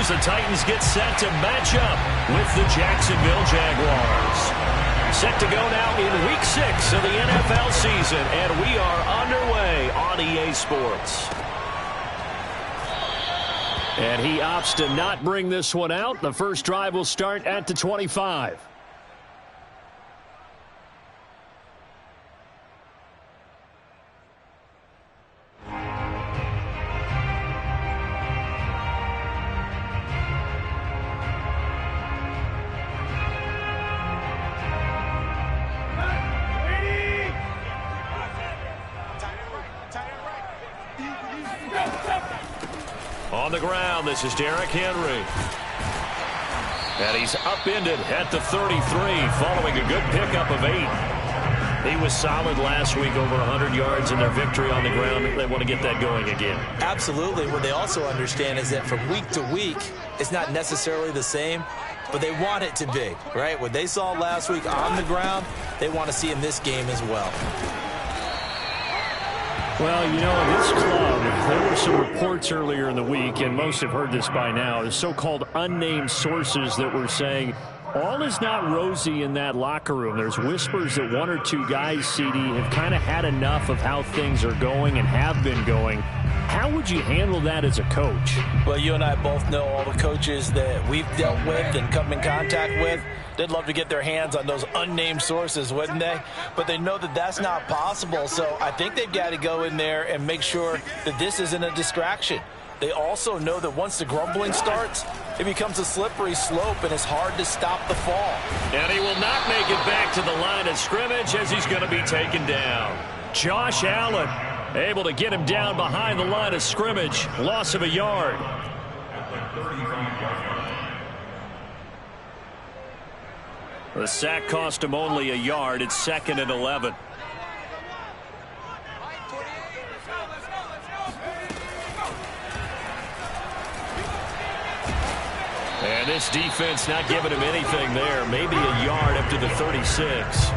as the Titans get set to match up with the Jacksonville Jaguars. Set to go now in Week 6 of the NFL season, and we are underway on EA Sports. And he opts to not bring this one out. The first drive will start at the 25. On the ground, this is Derrick Henry. And he's upended at the 33 following a good pickup of 8. He was solid last week, over 100 yards in their victory on the ground. They want to get that going again. Absolutely. What they also understand is that from week to week, it's not necessarily the same, but they want it to be, right? What they saw last week on the ground, they want to see in this game as well. Well, you know, in this club, there were some reports earlier in the week, and most have heard this by now, the so-called unnamed sources that were saying all is not rosy in that locker room. There's whispers that one or two guys, CD, have kind of had enough of how things are going and have been going. How would you handle that as a coach? Well, you and I both know all the coaches that we've dealt with and come in contact with. They'd love to get their hands on those unnamed sources, wouldn't they? But they know that that's not possible, so I think they've got to go in there and make sure that this isn't a distraction. They also know that once the grumbling starts, it becomes a slippery slope, and it's hard to stop the fall. And he will not make it back to the line of scrimmage as he's going to be taken down. Josh Allen able to get him down behind the line of scrimmage. Loss of a yard. The sack cost him only a yard. It's 2nd and 11. And this defense not giving him anything there. Maybe a yard up to the 36.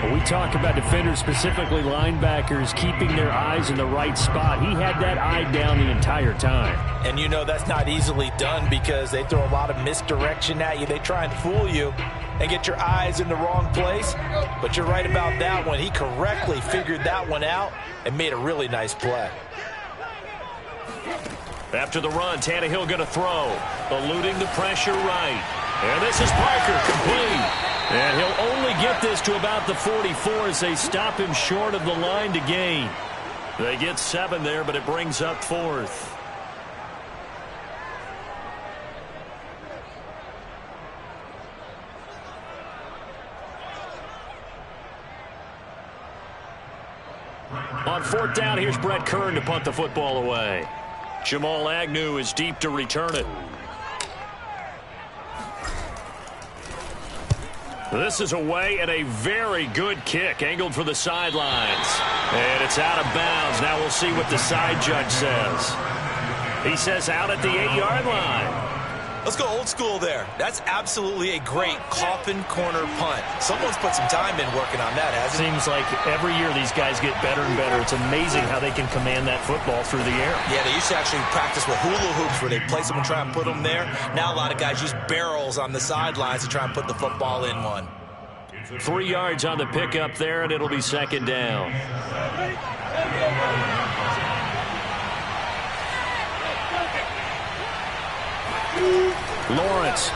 When we talk about defenders, specifically linebackers, keeping their eyes in the right spot, he had that eye down the entire time. And you know that's not easily done because they throw a lot of misdirection at you. They try and fool you and get your eyes in the wrong place. But you're right about that one. He correctly figured that one out and made a really nice play. After the run, Tannehill going to throw. Eluding the pressure right. And this is Parker, complete. And he'll only get this to about the 44 as they stop him short of the line to gain. They get 7 there, but it brings up 4th. On 4th down, here's Brett Kern to punt the football away. Jamal Agnew is deep to return it. This is away and a very good kick angled for the sidelines. And it's out of bounds. Now we'll see what the side judge says. He says out at the 8-yard line. Let's go old school there. That's absolutely a great coffin corner punt. Someone's put some time in working on that, hasn't it? Seems like every year these guys get better and better. It's amazing how they can command that football through the air. Yeah, they used to actually practice with hula hoops where they place them and try and put them there. Now a lot of guys use barrels on the sidelines to try and put the football in one. 3 yards on the pickup there, and it'll be 2nd down. Lawrence.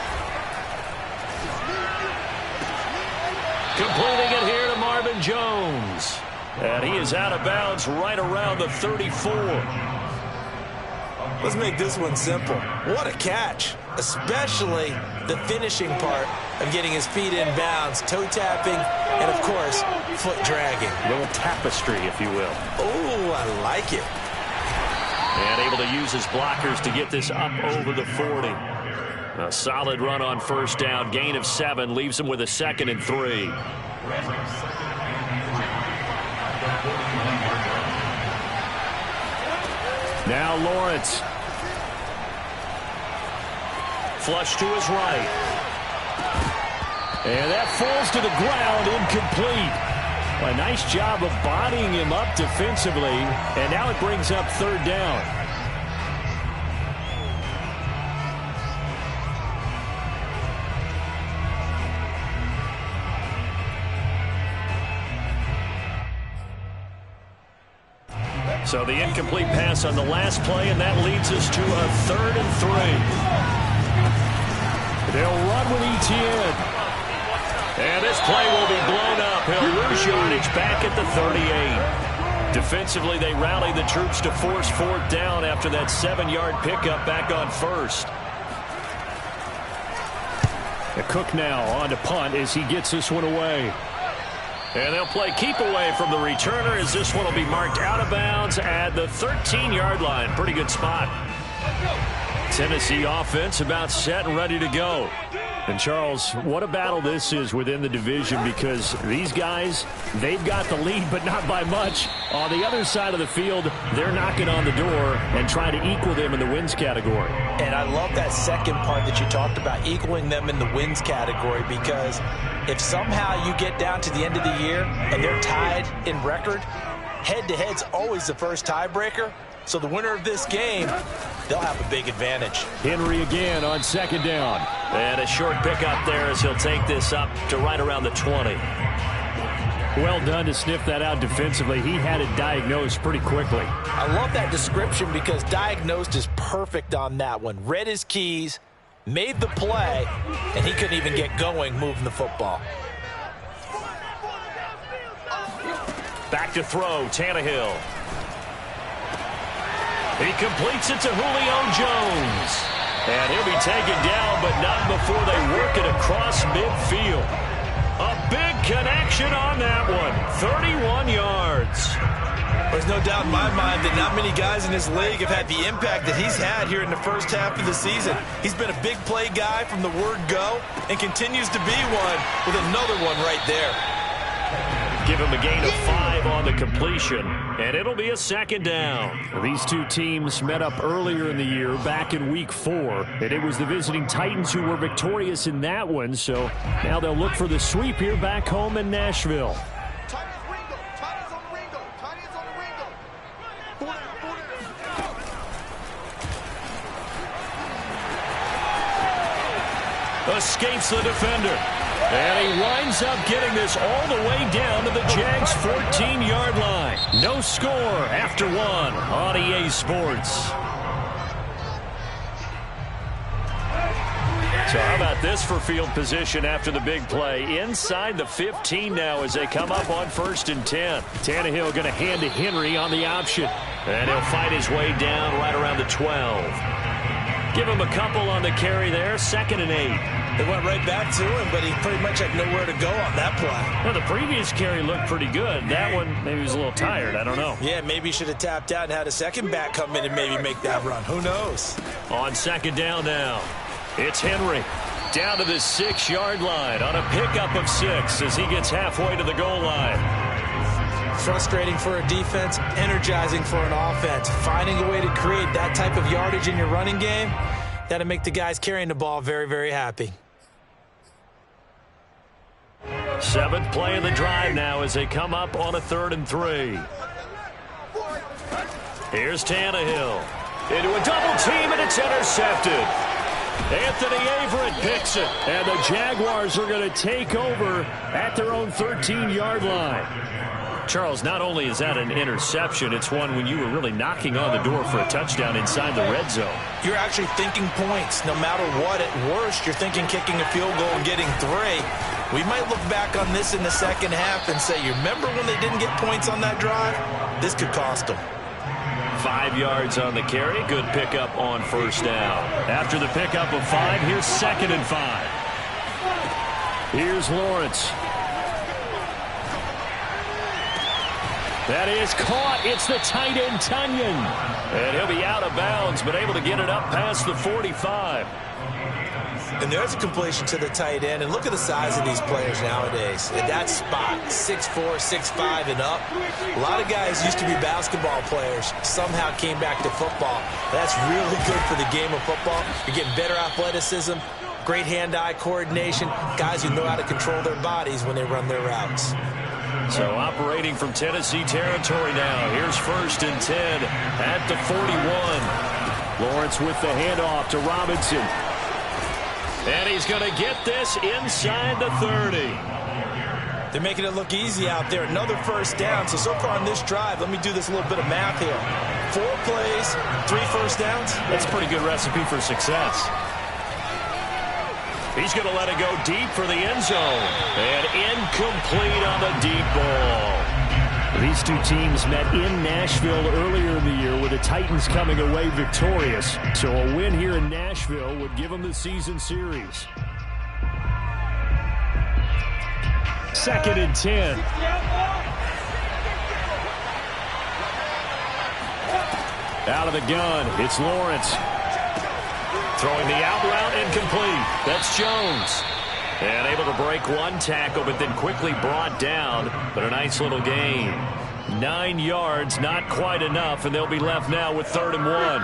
Completing it here to Marvin Jones. And he is out of bounds right around the 34. Let's make this one simple. What a catch, especially the finishing part of getting his feet in bounds, toe tapping, and of course, foot dragging. A little tapestry, if you will. Oh, I like it. And able to use his blockers to get this up over the 40. A solid run on 1st down. Gain of 7 leaves him with a 2nd and 3. Now Lawrence. Flush to his right. And that falls to the ground, incomplete. A nice job of bodying him up defensively. And now it brings up 3rd down. So the incomplete pass on the last play, and that leads us to a 3rd and 3. They'll run with Etienne. And this play will be blown up. He'll lose yardage back at the 38. Defensively, they rally the troops to force 4th down after that 7-yard pickup back on 1st. Cook now on to punt as he gets this one away. And they'll play keep away from the returner as this one will be marked out of bounds at the 13-yard line. Pretty good spot. Tennessee offense about set and ready to go. And, Charles, what a battle this is within the division, because these guys, they've got the lead, but not by much. On the other side of the field, they're knocking on the door and trying to equal them in the wins category. And I love that second part that you talked about, equaling them in the wins category, because if somehow you get down to the end of the year and they're tied in record, head-to-head's always the first tiebreaker. So the winner of this game, they'll have a big advantage. Henry again on 2nd down. And a short pickup there as he'll take this up to right around the 20. Well done to sniff that out defensively. He had it diagnosed pretty quickly. I love that description because diagnosed is perfect on that one. Read his keys, made the play, and he couldn't even get going moving the football. Back to throw, Tannehill. He completes it to Julio Jones. And he'll be taken down, but not before they work it across midfield. A big connection on that one. 31 yards. There's no doubt in my mind that not many guys in this league have had the impact that he's had here in the first half of the season. He's been a big play guy from the word go and continues to be one with another one right there. Give him a gain of 5 on the completion, and it'll be a 2nd down. These two teams met up earlier in the year, back in Week 4, and it was the visiting Titans who were victorious in that one, so now they'll look for the sweep here back home in Nashville. Escapes the defender. And he winds up getting this all the way down to the Jags' 14-yard line. No score after 1 on EA Sports. So how about this for field position after the big play? Inside the 15 now as they come up on 1st and 10. Tannehill going to hand to Henry on the option. And he'll fight his way down right around the 12. Give him a couple on the carry there. 2nd and 8. They went right back to him, but he pretty much had nowhere to go on that play. Well, the previous carry looked pretty good. That one, maybe he was a little tired. I don't know. Yeah, maybe he should have tapped out and had a second back come in and maybe make that run. Who knows? On 2nd down now, it's Henry down to the 6-yard line on a pickup of 6 as he gets halfway to the goal line. Frustrating for a defense, energizing for an offense. Finding a way to create that type of yardage in your running game, that'll make the guys carrying the ball very, very happy. 7th play of the drive now as they come up on a 3rd and 3. Here's Tannehill into a double team, and it's intercepted. Anthony Averett picks it, and the Jaguars are going to take over at their own 13-yard line. Charles, not only is that an interception, it's one when you were really knocking on the door for a touchdown inside the red zone. You're actually thinking points. No matter what, at worst, you're thinking kicking a field goal and getting 3. We might look back on this in the second half and say, you remember when they didn't get points on that drive? This could cost them. 5 yards on the carry. Good pickup on 1st down. After the pickup of 5, here's 2nd and 5. Here's Lawrence. That is caught. It's the tight end, Tunyon. And he'll be out of bounds, but able to get it up past the 45. And there's a completion to the tight end. And look at the size of these players nowadays. At that spot, 6'4", 6'5", and up. A lot of guys used to be basketball players. Somehow came back to football. That's really good for the game of football. You're getting better athleticism, great hand-eye coordination, guys who know how to control their bodies when they run their routes. So operating from Tennessee territory now. Here's 1st and 10 at the 41. Lawrence with the handoff to Robinson. And he's going to get this inside the 30. They're making it look easy out there. Another first down. So far on this drive, let me do this little bit of math here. 4 plays, 3 first downs. That's a pretty good recipe for success. He's going to let it go deep for the end zone. And incomplete on the deep ball. These two teams met in Nashville earlier in the year with the Titans coming away victorious. So a win here in Nashville would give them the season series. 2nd and 10. Out of the gun, it's Lawrence. Throwing the out route, incomplete. That's Jones. And able to break one tackle, but then quickly brought down. But a nice little gain. 9 yards, not quite enough, and they'll be left now with 3rd and 1.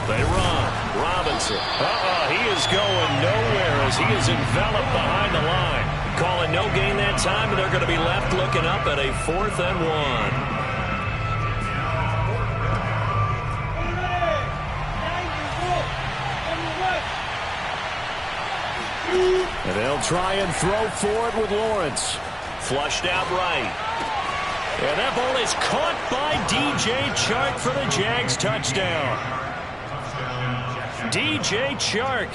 They run. Robinson. He is going nowhere as he is enveloped behind the line. Calling no gain that time, and they're going to be left looking up at a 4th and 1. And they'll try and throw for it with Lawrence. Flushed out right. And that ball is caught by DJ Chark for the Jags touchdown. DJ Chark,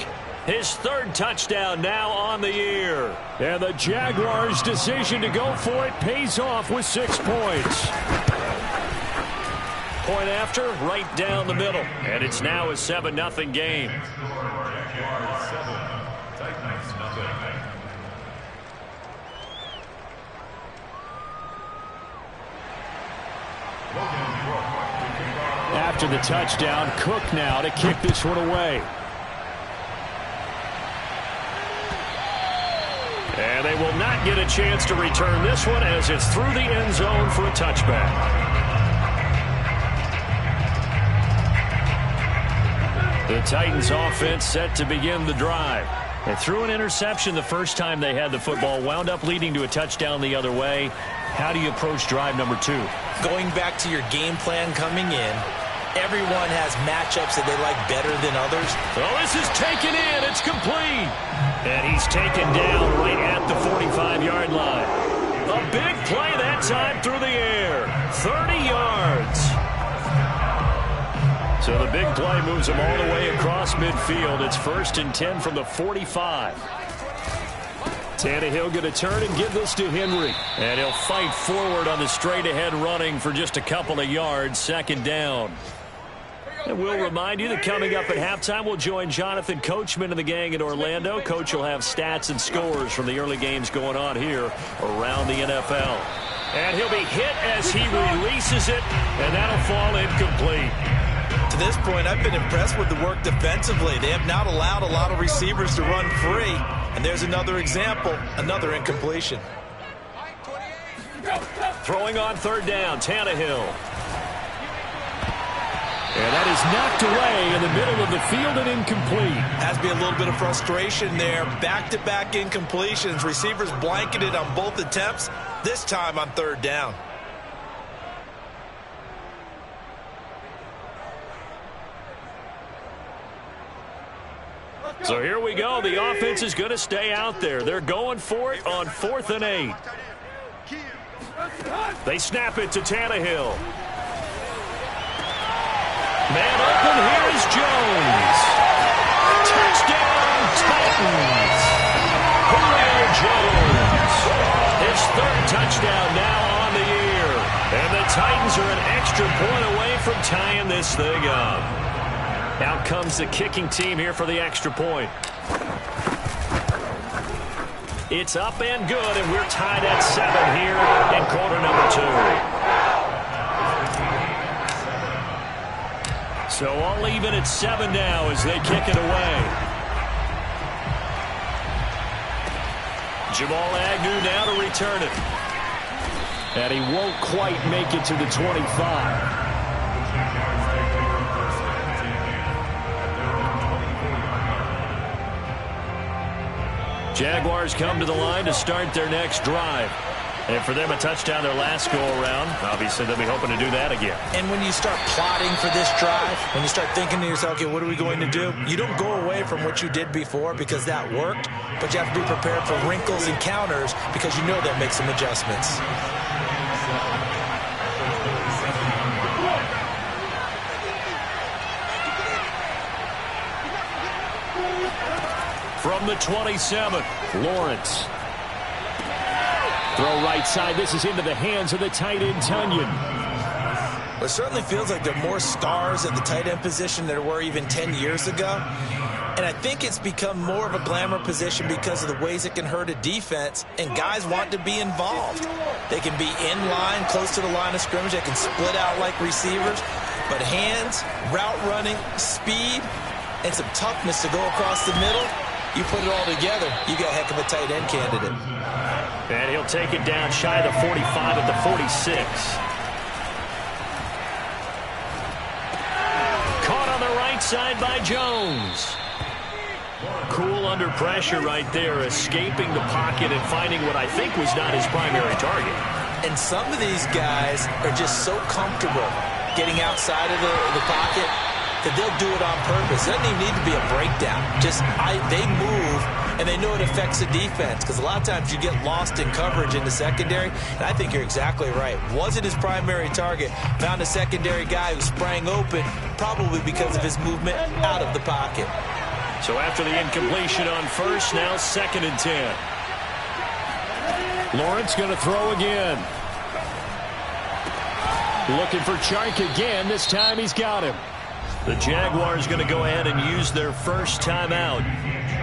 his 3rd touchdown now on the year. And the Jaguars' decision to go for it pays off with 6 points. Point after, right down the middle. And it's now a 7-0 game. After the touchdown, Cook now to kick this one away. And they will not get a chance to return this one as it's through the end zone for a touchback. The Titans offense set to begin the drive. They threw an interception the first time they had the football, wound up leading to a touchdown the other way. How do you approach drive number 2? Going back to your game plan coming in, everyone has matchups that they like better than others. Oh, this is taken in. It's complete. And he's taken down right at the 45-yard line. A big play that time through the air. 30 yards. So the big play moves him all the way across midfield. It's 1st and 10 from the 45. Tannehill going to turn and give this to Henry. And he'll fight forward on the straight-ahead running for just a couple of yards. 2nd down. And we'll remind you that coming up at halftime, we'll join Jonathan Coachman and the gang in Orlando. Coach will have stats and scores from the early games going on here around the NFL. And he'll be hit as he releases it, and that'll fall incomplete. To this point, I've been impressed with the work defensively. They have not allowed a lot of receivers to run free. And there's another example, another incompletion. Throwing on 3rd down, Tannehill. And that is knocked away in the middle of the field and incomplete. Has to be a little bit of frustration there. Back-to-back incompletions. Receivers blanketed on both attempts, this time on 3rd down. So here we go. The offense is going to stay out there. They're going for it on 4th and 8. They snap it to Tannehill. Man open, here is Jones. Touchdown, Titans. Julio Jones. His 3rd touchdown now on the year. And the Titans are an extra point away from tying this thing up. Out comes the kicking team here for the extra point. It's up and good, and we're tied at 7 here in quarter number 2. So all even at 7 now as they kick it away. Jamal Agnew now to return it. And he won't quite make it to the 25. Jaguars come to the line to start their next drive. And for them, a touchdown their last go-around. Obviously, they'll be hoping to do that again. And when you start plotting for this drive, when you start thinking to yourself, okay, what are we going to do? You don't go away from what you did before because that worked, but you have to be prepared for wrinkles and counters because you know they'll make some adjustments. From the 27, Lawrence. Throw right side. This is into the hands of the tight end, Tonyan. It certainly feels like there are more stars at the tight end position than there were even 10 years ago. And I think it's become more of a glamour position because of the ways it can hurt a defense, and guys want to be involved. They can be in line, close to the line of scrimmage. They can split out like receivers. But hands, route running, speed, and some toughness to go across the middle, you put it all together, you got a heck of a tight end candidate. And he'll take it down shy of the 45 at the 46. Caught on the right side by Jones. Cool under pressure right there, escaping the pocket and finding what I think was not his primary target. And some of these guys are just so comfortable getting outside of the pocket that they'll do it on purpose. It doesn't even need to be a breakdown. They move, and they know it affects the defense because a lot of times you get lost in coverage in the secondary, and I think you're exactly right. Wasn't his primary target. Found a secondary guy who sprang open, probably because of his movement out of the pocket. So after the incompletion on first, now 2nd and 10. Lawrence going to throw again. Looking for Chark again. This time he's got him. The Jaguars going to go ahead and use their first timeout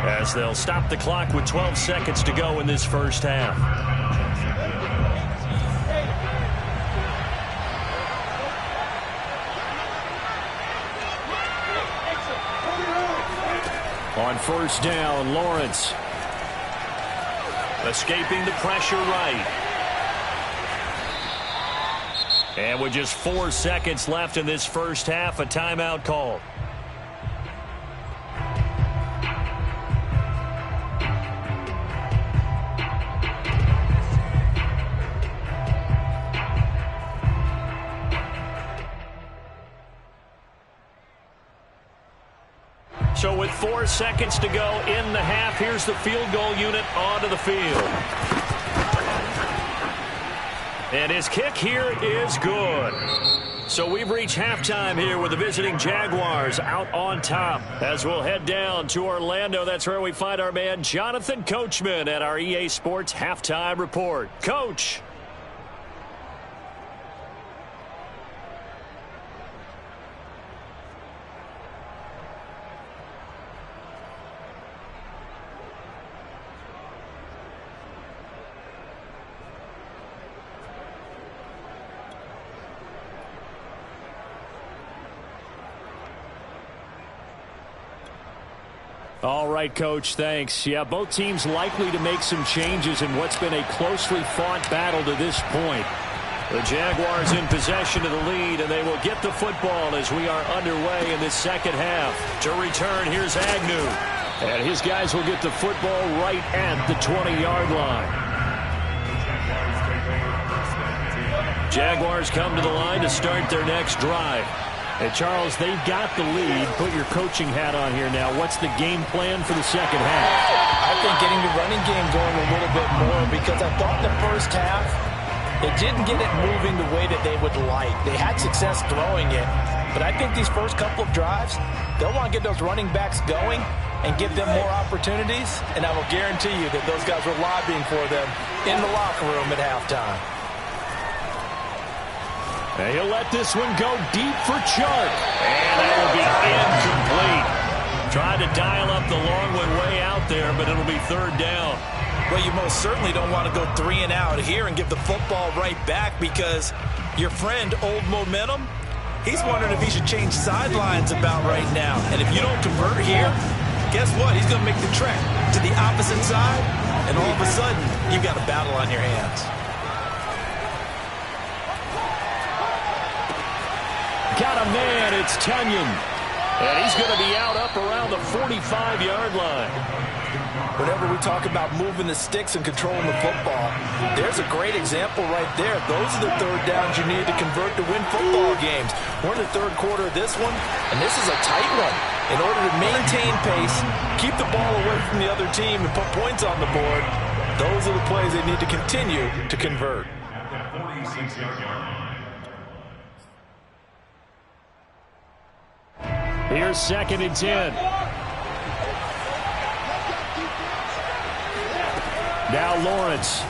as they'll stop the clock with 12 seconds to go in this first half. On first down, Lawrence escaping the pressure right. And with just 4 seconds left in this first half, a timeout call. So with 4 seconds to go in the half, here's the field goal unit onto the field. And his kick here is good. So we've reached halftime here with the visiting Jaguars out on top. As we'll head down to Orlando, that's where we find our man Jonathan Coachman at our EA Sports Halftime Report. Coach. All right, Coach, thanks. Yeah, both teams likely to make some changes in what's been a closely fought battle to this point. The Jaguars in possession of the lead, and they will get the football as we are underway in this second half. To return, here's Agnew. And his guys will get the football right at the 20-yard line. Jaguars come to the line to start their next drive. Hey, Charles, they've got the lead. Put your coaching hat on here now. What's the game plan for the second half? I think getting the running game going a little bit more because I thought the first half they didn't get it moving the way that they would like. They had success throwing it, but I think these first couple of drives, they'll want to get those running backs going and give them more opportunities, and I will guarantee you that those guys were lobbying for them in the locker room at halftime. And he'll let this one go deep for Chark. And that will be incomplete. Tried to dial up the long one way out there, but it'll be third down. Well, you most certainly don't want to go 3 and out here and give the football right back because your friend, Old Momentum, he's wondering if he should change sidelines about right now. And if you don't convert here, guess what? He's going to make the trek to the opposite side, and all of a sudden, you've got a battle on your hands. Got a man, it's Tonyan. And he's going to be out up around the 45-yard line. whenever we talk about moving the sticks and controlling the football, there's a great example right there. Those are the third downs you need to convert to win football games. We're in the third quarter of this one, and this is a tight one. In order to maintain pace, keep the ball away from the other team, and put points on the board, those are the plays they need to continue to convert. Here's 2nd and 10. Now Lawrence.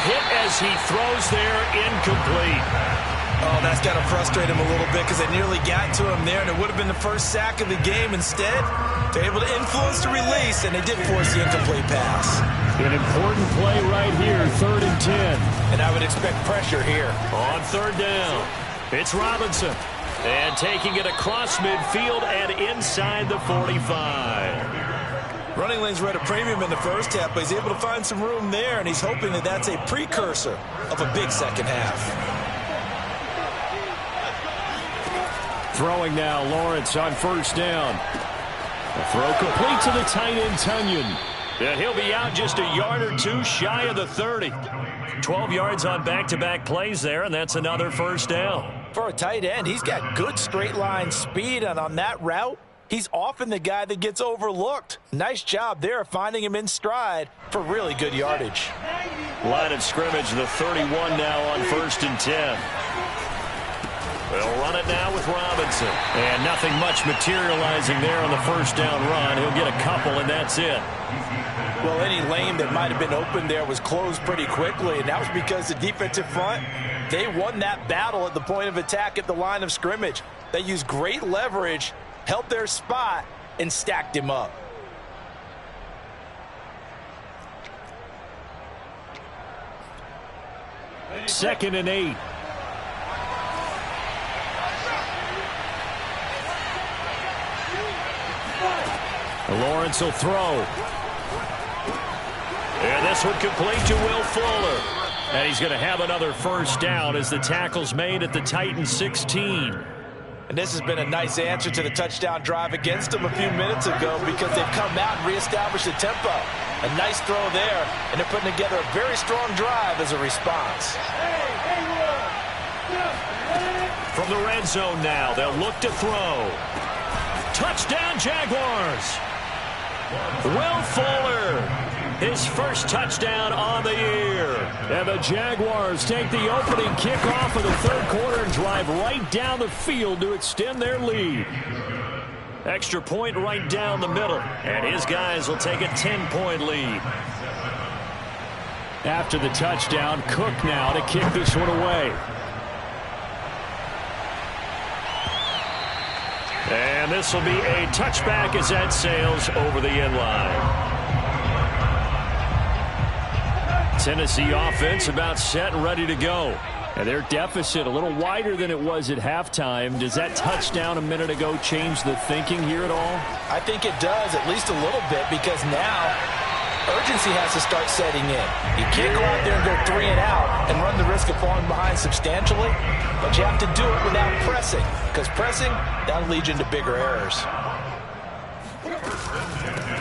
Hit as he throws there, incomplete. Oh, that's got to frustrate him a little bit because they nearly got to him there, and it would have been the first sack of the game. Instead, they're able to influence the release, and they did force the incomplete pass. An important play right here, 3rd and 10. And I would expect pressure here. On 3rd down, it's Robinson. And taking it across midfield and inside the 45. Running lanes were at a premium in the first half, but he's able to find some room there, and he's hoping that that's a precursor of a big second half. Throwing now, Lawrence on 1st down. The throw complete to the tight end, Tunyon. And he'll be out just a yard or two shy of the 30. 12 yards on back-to-back plays there, and that's another 1st down. For a tight end, he's got good straight-line speed, and on that route, he's often the guy that gets overlooked. Nice job there finding him in stride for really good yardage. Line of scrimmage, the 31 now on 1st and 10. They'll run it now with Robinson. And nothing much materializing there on the 1st down run. He'll get a couple, and that's it. Well, any lane that might have been open there was closed pretty quickly, and that was because the defensive front, they won that battle at the point of attack at the line of scrimmage. They used great leverage, held their spot, and stacked him up. Second and 8. Lawrence will throw. And this one complete to Will Fuller. And he's going to have another 1st down as the tackle's made at the Titans 16. And this has been a nice answer to the touchdown drive against them a few minutes ago because they've come out and reestablished the tempo. A nice throw there, and they're putting together a very strong drive as a response. From the red zone now, they'll look to throw. Touchdown, Jaguars! Will Fuller, his 1st touchdown on the year. And the Jaguars take the opening kickoff of the 3rd quarter and drive right down the field to extend their lead. Extra point right down the middle, and his guys will take a 10-point lead. After the touchdown, Cook now to kick this one away. And this will be a touchback as that sails over the end line. Tennessee offense about set and ready to go. And their deficit a little wider than it was at halftime. Does that touchdown a minute ago change the thinking here at all? I think it does, at least a little bit, because now urgency has to start setting in. You can't go out there and go 3 and out and run the risk of falling behind substantially, but you have to do it without pressing, because pressing, that'll lead you into bigger errors.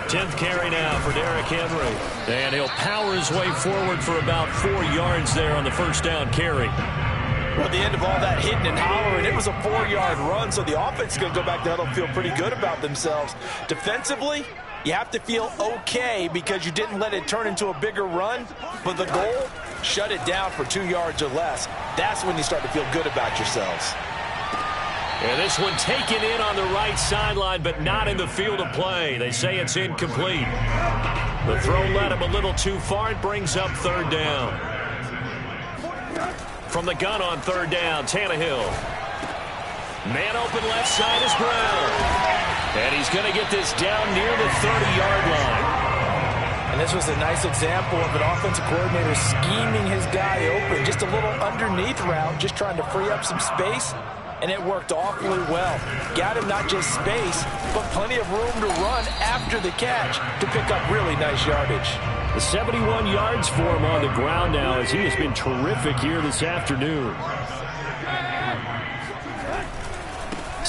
10th carry now for Derrick Henry. And he'll power his way forward for about 4 yards there on the 1st down carry. Well, at the end of all that hitting and hollering, it was a 4-yard run, so the offense is going to go back to huddle, feel pretty good about themselves. Defensively, you have to feel okay because you didn't let it turn into a bigger run, but the goal, shut it down for 2 yards or less. That's when you start to feel good about yourselves. And this one taken in on the right sideline, but not in the field of play. They say it's incomplete. The throw led him a little too far. It brings up 3rd down. From the gun on 3rd down, Tannehill. Man open left side is Brown. And he's going to get this down near the 30-yard line. And this was a nice example of an offensive coordinator scheming his guy open. Just a little underneath route, just trying to free up some space. And it worked awfully well. Got him not just space, but plenty of room to run after the catch to pick up really nice yardage. The 71 yards for him on the ground now as he has been terrific here this afternoon.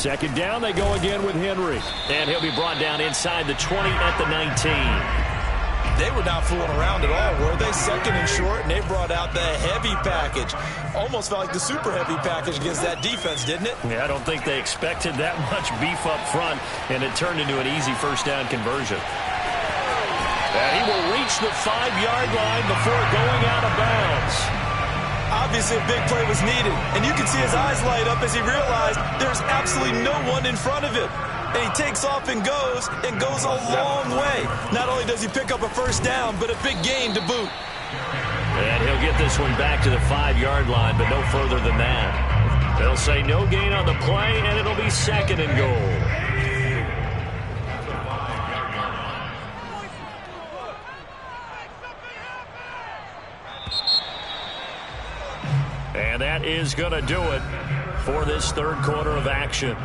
Second down, they go again with Henry. And he'll be brought down inside the 20 at the 19. They were not fooling around at all, were they? Second and short, and they brought out the heavy package. Almost felt like the super heavy package against that defense, didn't it? Yeah, I don't think they expected that much beef up front, and it turned into an easy first down conversion. And he will reach the 5-yard line before going out of bounds. Obviously, a big play was needed, and you can see his eyes light up as he realized there's absolutely no one in front of him. And he takes off and goes a long way. Not only does he pick up a first down, but a big gain to boot. And he'll get this one back to the 5-yard line, but no further than that. They'll say no gain on the play, and it'll be second and goal. And that is going to do it for this third quarter of action.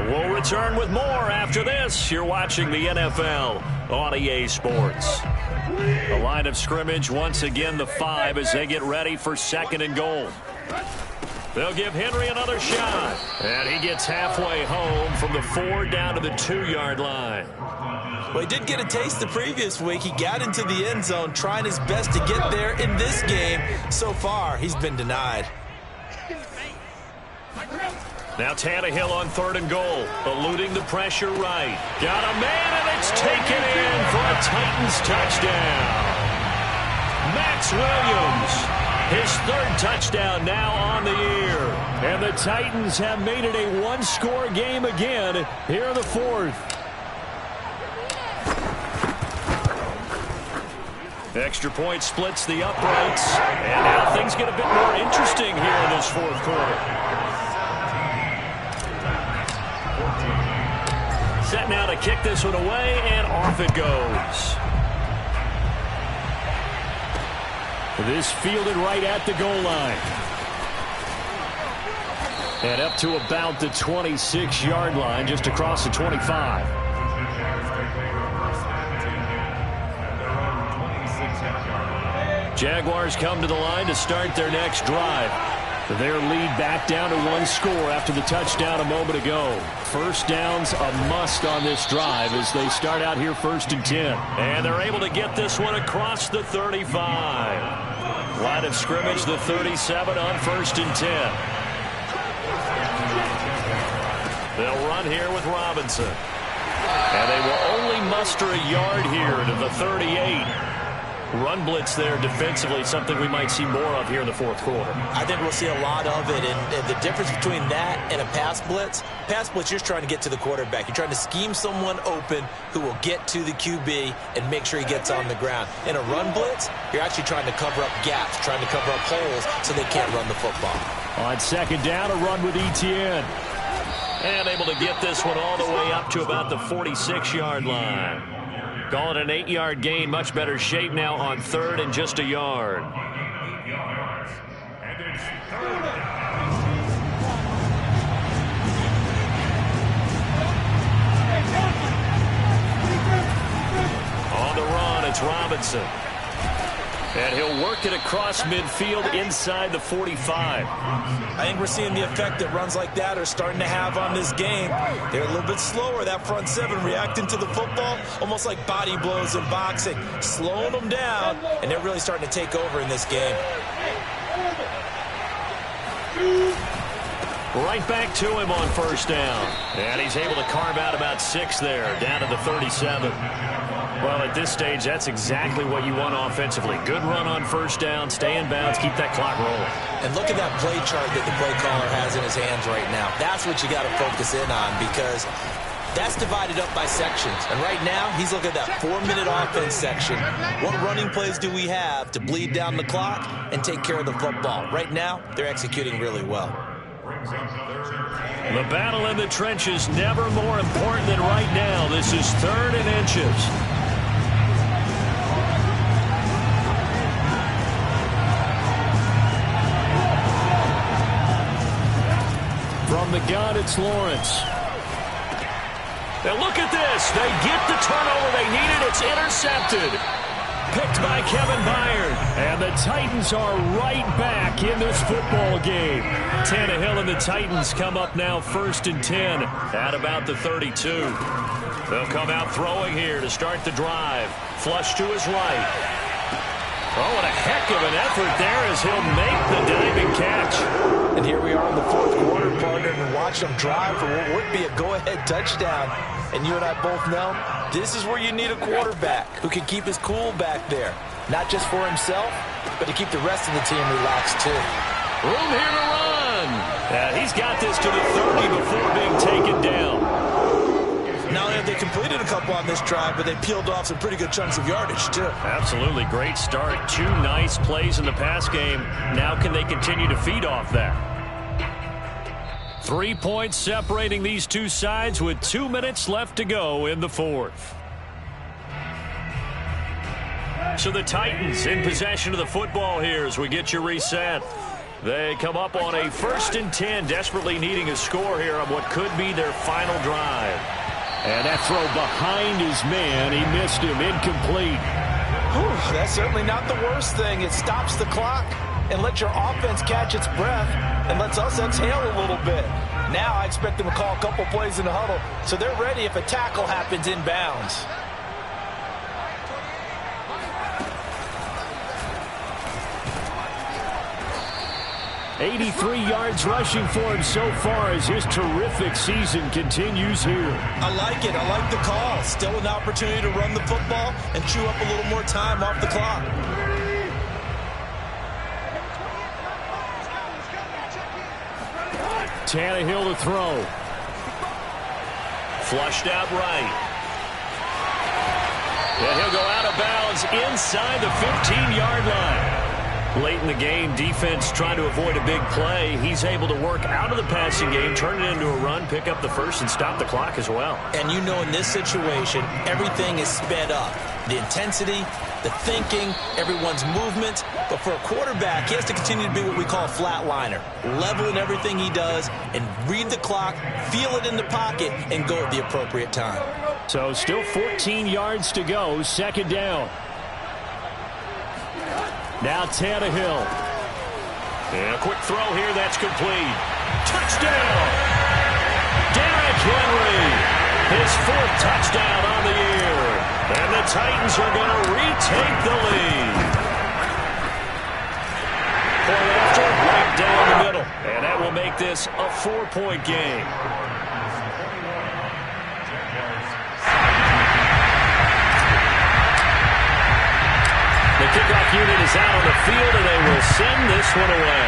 We'll return with more after this. You're watching the NFL on EA Sports. The line of scrimmage, once again, the 5 as they get ready for second and goal. They'll give Henry another shot. And he gets halfway home from the 4 down to the 2-yard line. Well, he did get a taste the previous week. He got into the end zone trying his best to get there in this game. So far, he's been denied. Now Tannehill on third and goal, eluding the pressure right. Got a man, and it's taken in for a Titans touchdown. Max Williams, his third touchdown now on the year. And the Titans have made it a one-score game again here in the fourth. Extra point splits the uprights. And now things get a bit more interesting here in this fourth quarter. Set now to kick this one away, and off it goes. This fielded right at the goal line. And up to about the 26-yard line, just across the 25. Jaguars come to the line to start their next drive. Their lead back down to 1 score after the touchdown a moment ago. First down's a must on this drive as they start out here 1st and 10. And they're able to get this one across the 35. Line of scrimmage, the 37 on 1st and 10. They'll run here with Robinson. And they will only muster a yard here to the 38. Run blitz there defensively, something we might see more of here in the fourth quarter. I think we'll see a lot of it, and the difference between that and a pass blitz, you're trying to get to the quarterback. You're trying to scheme someone open who will get to the QB and make sure he gets on the ground. In a run blitz, you're actually trying to cover up gaps, trying to cover up holes so they can't run the football. On second down, a run with Etienne. And able to get this one all the way up to about the 46-yard line. Call it an 8-yard gain. Much better shape now on third and just a yard. On the run, it's Robinson. And he'll work it across midfield inside the 45. I think we're seeing the effect that runs like that are starting to have on this game. They're a little bit slower, that front seven, reacting to the football, almost like body blows in boxing, slowing them down, and they're really starting to take over in this game. Right back to him on first down. And he's able to carve out about 6 there, down to the 37. Well, at this stage, that's exactly what you want offensively. Good run on first down, stay in bounds, keep that clock rolling. And look at that play chart that the play caller has in his hands right now. That's what you got to focus in on, because that's divided up by sections. And right now, he's looking at that 4-minute offense section. What running plays do we have to bleed down the clock and take care of the football? Right now, they're executing really well. The battle in the trenches never more important than right now. This is 3rd and inches. From the gun, it's Lawrence. Now look at this. They get the turnover they needed. It's intercepted. picked by Kevin Byard. And the Titans are right back in this football game. Tannehill and the Titans come up now 1st and 10 at about the 32. They'll come out throwing here to start the drive. Flush to his right. Oh, what a heck of an effort there as he'll make the diving catch. And here we are in the 4th quarter, partner, and watch them drive for what would be a go-ahead touchdown. And you and I both know this is where you need a quarterback who can keep his cool back there. Not just for himself, but to keep the rest of the team relaxed, too. Room here to run. He's got this to the 30 before being taken down. Not only have they completed a couple on this drive, but they peeled off some pretty good chunks of yardage, too. Absolutely. Great start. 2 nice plays in the pass game. Now can they continue to feed off that? 3 points separating these two sides with 2 minutes left to go in the 4th. So the Titans in possession of the football here as we get you reset. They come up on a 1st and 10, desperately needing a score here on what could be their final drive. And that throw behind his man, he missed him, incomplete. Whew, that's certainly not the worst thing. It stops the clock and lets your offense catch its breath and lets us exhale a little bit. Now I expect them to call a couple plays in the huddle so they're ready if a tackle happens inbounds. 83 yards rushing for him so far as his terrific season continues here. I like it. I like the call. Still an opportunity to run the football and chew up a little more time off the clock. Tannehill to throw. Flushed out right. And he'll go out of bounds inside the 15-yard line. Late in the game, defense trying to avoid a big play. He's able to work out of the passing game, turn it into a run, pick up the first, and stop the clock as well. And you know in this situation, everything is sped up. The intensity, the thinking, everyone's movement. But for a quarterback, he has to continue to be what we call a flatliner. Level in everything he does and read the clock, feel it in the pocket, and go at the appropriate time. So still 14 yards to go, 2nd down. Now Tannehill. And a quick throw here, that's complete. Touchdown! Derrick Henry, his 4th touchdown on the year. And the Titans are going to retake the lead. Point after, right down the middle. And that will make this a 4-point game. The kickoff unit is out on the field, and they will send this one away.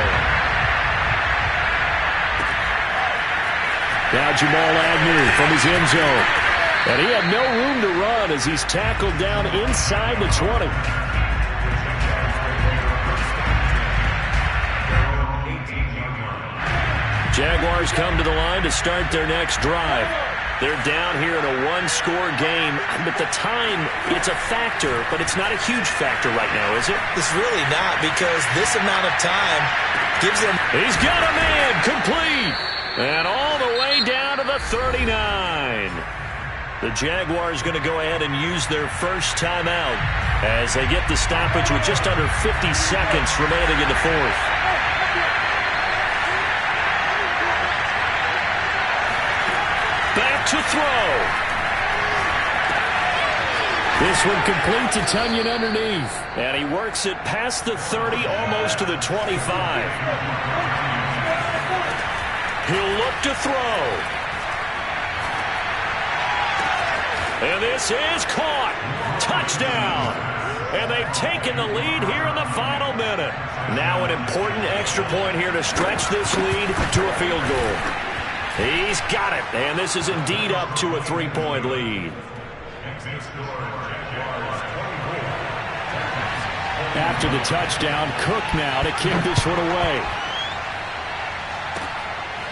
Now Jamal Agnew from his end zone. And he had no room to run as he's tackled down inside the 20. Jaguars come to the line to start their next drive. They're down here in a 1-score game, but the time, it's a factor, but it's not a huge factor right now, is it? It's really not, because this amount of time gives them... He's got a man, complete, and all the way down to the 39. The Jaguars going to go ahead and use their first timeout as they get the stoppage with just under 50 seconds remaining in the 4th. To throw. This one complete to Tunyon underneath. And he works it past the 30, almost to the 25. He'll look to throw. And this is caught. Touchdown. And they've taken the lead here in the final minute. Now an important extra point here to stretch this lead to a field goal. He's got it, and this is indeed up to a 3-point lead. After the touchdown, Cook now to kick this one away.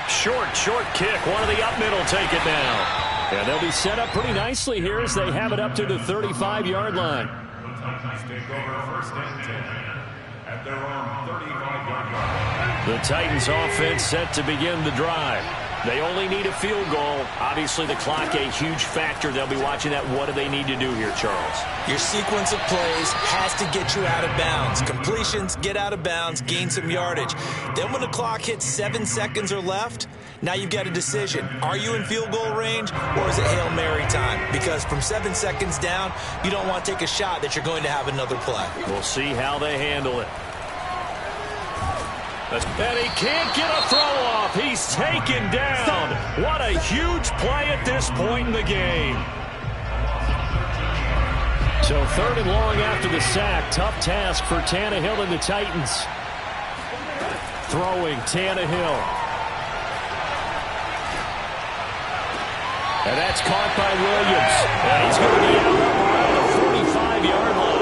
Short kick. One of the up middle take it now. And they'll be set up pretty nicely here as they have it up to the 35-yard line. The Titans offense set to begin the drive. They only need a field goal. Obviously, the clock a huge factor. They'll be watching that. What do they need to do here, Charles? Your sequence of plays has to get you out of bounds. Completions, get out of bounds, gain some yardage. Then when the clock hits 7 seconds or left, now you've got a decision. Are you in field goal range, or is it Hail Mary time? Because from 7 seconds down, you don't want to take a shot that you're going to have another play. We'll see how they handle it. And he can't get a throw off. He's taken down. What a huge play at this point in the game. So 3rd and long after the sack. Tough task for Tannehill and the Titans. Throwing Tannehill. And that's caught by Williams. And he's going to be out around the 45-yard line.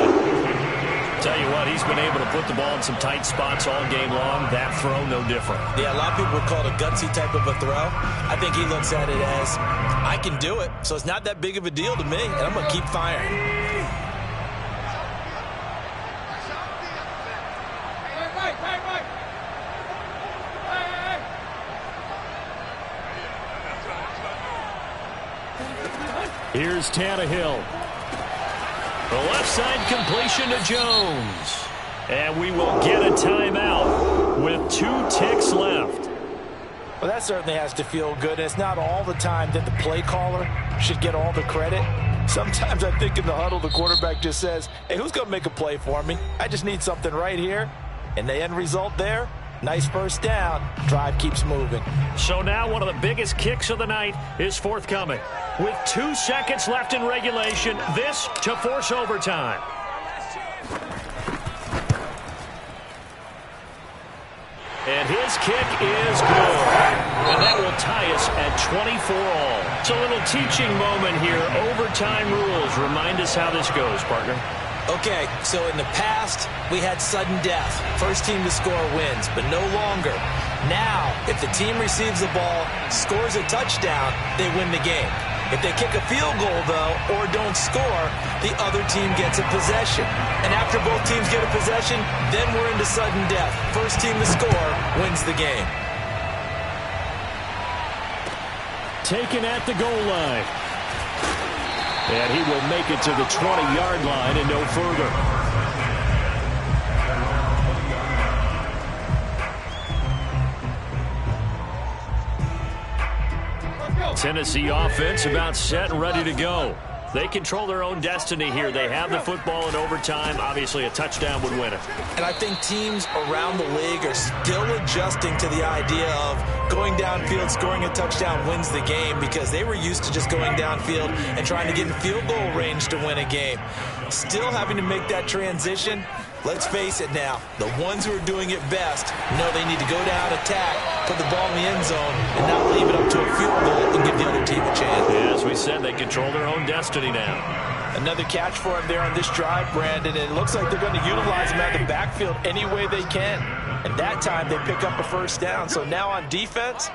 Tell you what, he's been able to put the ball in some tight spots all game long. That throw, no different. Yeah, a lot of people would call it a gutsy type of a throw. I think he looks at it as, I can do it, so it's not that big of a deal to me, and I'm going to keep firing. Here's Tannehill. The left side completion to Jones. And we will get a timeout with 2 ticks left. Well, that certainly has to feel good. It's not all the time that the play caller should get all the credit. Sometimes I think in the huddle, the quarterback just says, hey, who's going to make a play for me? I just need something right here. And the end result there, nice first down. Drive keeps moving. So now one of the biggest kicks of the night is forthcoming. With 2 seconds left in regulation, this to force overtime. And his kick is good. And that will tie us at 24 all. It's a little teaching moment here. Overtime rules. Remind us how this goes, partner. Okay, so in the past, we had sudden death. First team to score wins, but no longer. Now, if the team receives the ball, scores a touchdown, they win the game. If they kick a field goal, though, or don't score, the other team gets a possession. And after both teams get a possession, then we're into sudden death. First team to score wins the game. Taken at the goal line. And he will make it to the 20-yard line and no further. Tennessee offense about set and ready to go. They control their own destiny here. They have the football in overtime. Obviously, a touchdown would win it. And I think teams around the league are still adjusting to the idea of going downfield, scoring a touchdown wins the game, because they were used to just going downfield and trying to get in field goal range to win a game. Still having to make that transition. Let's face it now, the ones who are doing it best know they need to go down, attack, put the ball in the end zone, and not leave it up to a field goal and give the other team a chance. Yeah, as we said, they control their own destiny now. Another catch for him there on this drive, Brandon, and it looks like they're going to utilize him out of the backfield any way they can. And that time they pick up a first down. So now on defense,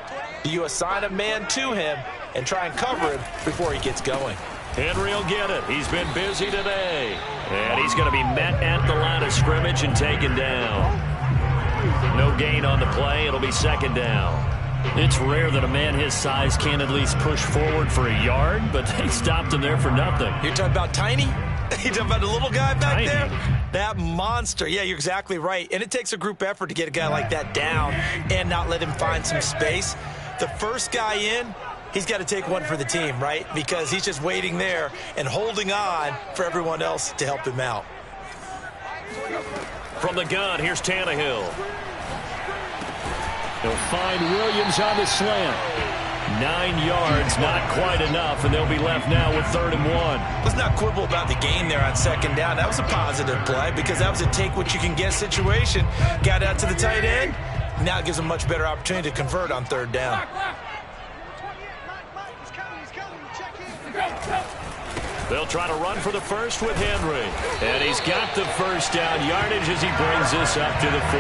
do you assign a man to him and try and cover him before he gets going? Henry will get it. He's been busy today. And he's going to be met at the line of scrimmage and taken down. No gain on the play. It'll be second down. It's rare that a man his size can at least push forward for a yard, but they stopped him there for nothing. You're talking about tiny? You're talking about the little guy back Tiny. there? That monster. Yeah, you're exactly right. And it takes a group effort to get a guy like that down and not let him find some space. The first guy in, he's got to take one for the team, right? Because he's just waiting there and holding on for everyone else to help him out. From the gun, here's Tannehill. He'll find Williams on the slant. 9 yards, not quite enough, and they'll be left now with 3rd and 1. Let's not quibble about the gain there on second down. That was a positive play because that was a take-what-you-can-get situation. Got out to the tight end. Now it gives them a much better opportunity to convert on 3rd down. They'll try to run for the first with Henry. And he's got the first down yardage as he brings this up to the 4.